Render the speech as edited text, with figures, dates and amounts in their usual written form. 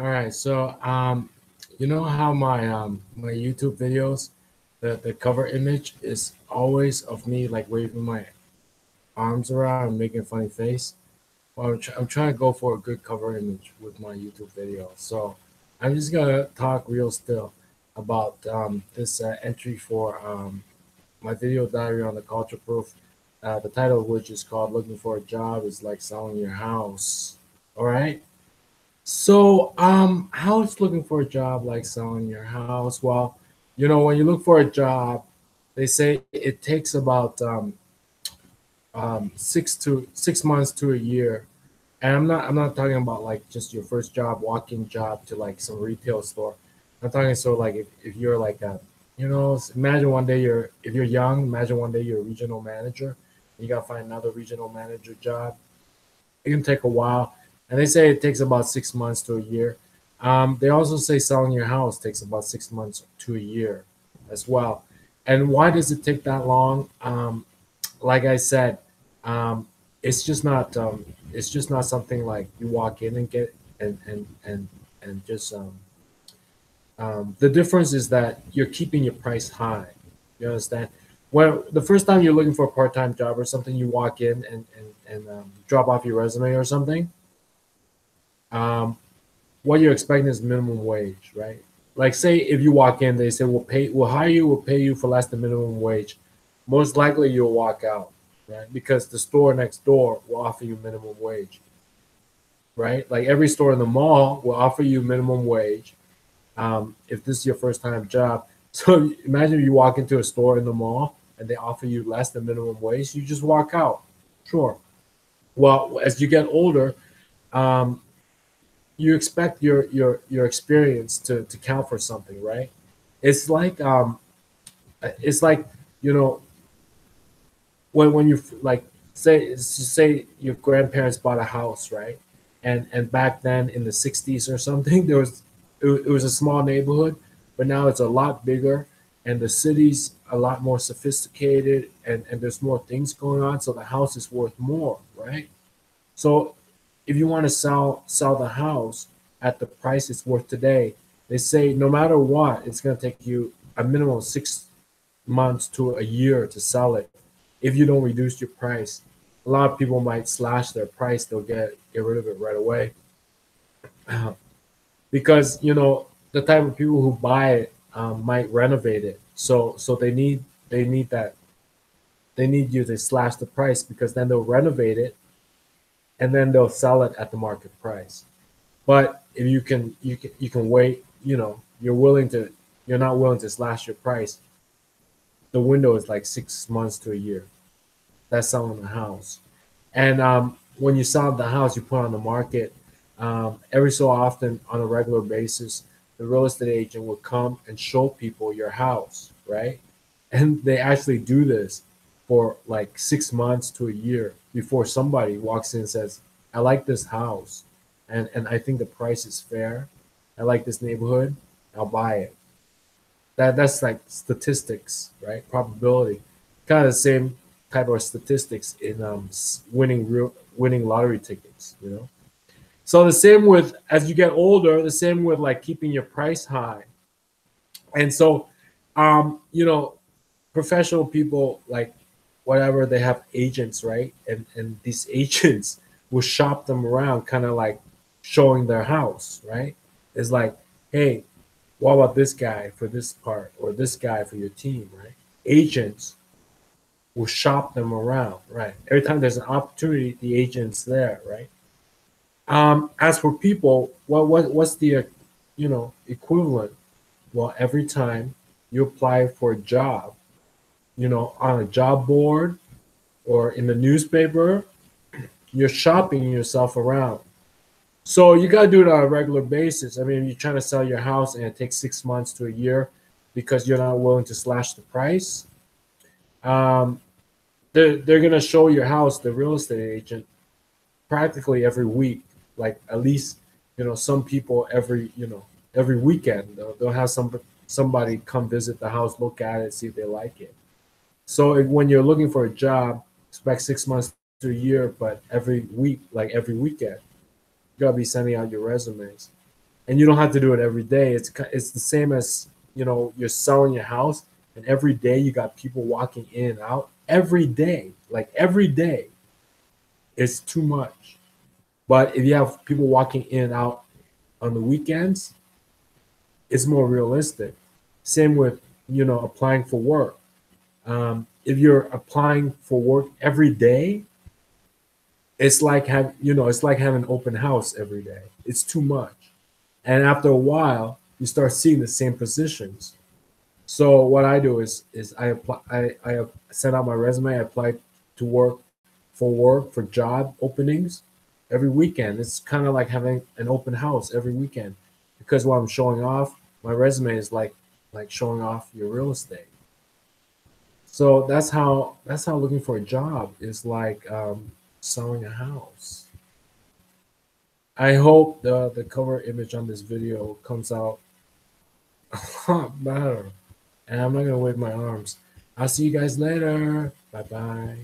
All right, so you know how my YouTube videos, the cover image is always of me like waving my arms around and making a funny face. Well, I'm trying to go for a good cover image with my YouTube video. So I'm just gonna talk real still about this entry for my video diary on the Culture Proof. The title of which is called "Looking for a Job is Like Selling Your House." All right. So, how's looking for a job like selling your house? Well, when you look for a job, they say it takes about 6 months to a year. And I'm not talking about like just your first job, walk-in job to like some retail store. I'm talking so like if you're like imagine one day if you're young, imagine one day you're a regional manager. You gotta find another regional manager job. It can take a while, and they say it takes about 6 months to a year. They also say selling your house takes about 6 months to a year as well. And why does it take that long? Like I said, um, it's just not something like you walk in and get and just the difference is that you're keeping your price high. You understand? When the first time you're looking for a part-time job or something, you walk in and drop off your resume or something. Um, what you're expecting is minimum wage, right? Like, say if you walk in, they say we'll hire you, we'll pay you for less than minimum wage. Most likely you'll walk out, right? Because the store next door will offer you minimum wage, right? Like every store in the mall will offer you minimum wage if this is your first time job. So imagine you walk into a store in the mall and they offer you less than minimum wage, you just walk out. Sure. Well, as you get older, um, you expect your experience to count for something, right? It's like it's like you know when you like say your grandparents bought a house, right? And back then in the 60s or something, it was a small neighborhood, but now it's a lot bigger, and the city's a lot more sophisticated, and there's more things going on, so the house is worth more, right? So if you want to sell the house at the price it's worth today, they say no matter what, it's going to take you a minimum of 6 months to a year to sell it. If you don't reduce your price, a lot of people might slash their price. They'll get rid of it right away because the type of people who buy it might renovate it. So they need you to slash the price because then they'll renovate it and then they'll sell it at the market price. But if you can wait, you're not willing to slash your price. The window is like 6 months to a year. That's selling the house. And when you sell the house, you put on the market. Every so often, on a regular basis, the real estate agent will come and show people your house, right? And they actually do this for like 6 months to a year before somebody walks in and says, "I like this house, and I think the price is fair. I like this neighborhood. I'll buy it." That's like statistics, right? Probability, kind of the same type of statistics in winning lottery tickets. So the same with as you get older, the same with like keeping your price high. And so, professional people like whatever they have agents, right? And these agents will shop them around, kind of like showing their house, right? It's like, hey, what about this guy for this part or this guy for your team, right? Agents will shop them around, right? Every time there's an opportunity, the agent's there, right? As for people, what's the equivalent? Well, every time you apply for a job, on a job board or in the newspaper, you're shopping yourself around. So you got to do it on a regular basis. I mean, you're trying to sell your house and it takes 6 months to a year because you're not willing to slash the price. Um, they're gonna show your house, the real estate agent, practically every week. Like at least some people every weekend they'll have somebody come visit the house, look at it, see if they like it. So when you're looking for a job, expect 6 months to a year, but every week, like every weekend, you gotta be sending out your resumes. and you don't have to do it every day. It's the same as, you know, you're selling your house, and every day you got people walking in and out every day, like every day. It's too much. But if you have people walking in and out on the weekends, it's more realistic. Same with, you know, applying for work. If you're applying for work every day, it's like having an open house every day. It's too much. And after a while, you start seeing the same positions. So what I do is I apply I send out my resume, I apply to work for job openings every weekend. It's kind of like having an open house every weekend, because what I'm showing off, my resume is like showing off your real estate. So that's how looking for a job is like selling a house. I hope the cover image on this video comes out a lot better. And I'm not gonna wave my arms. I'll see you guys later. Bye bye.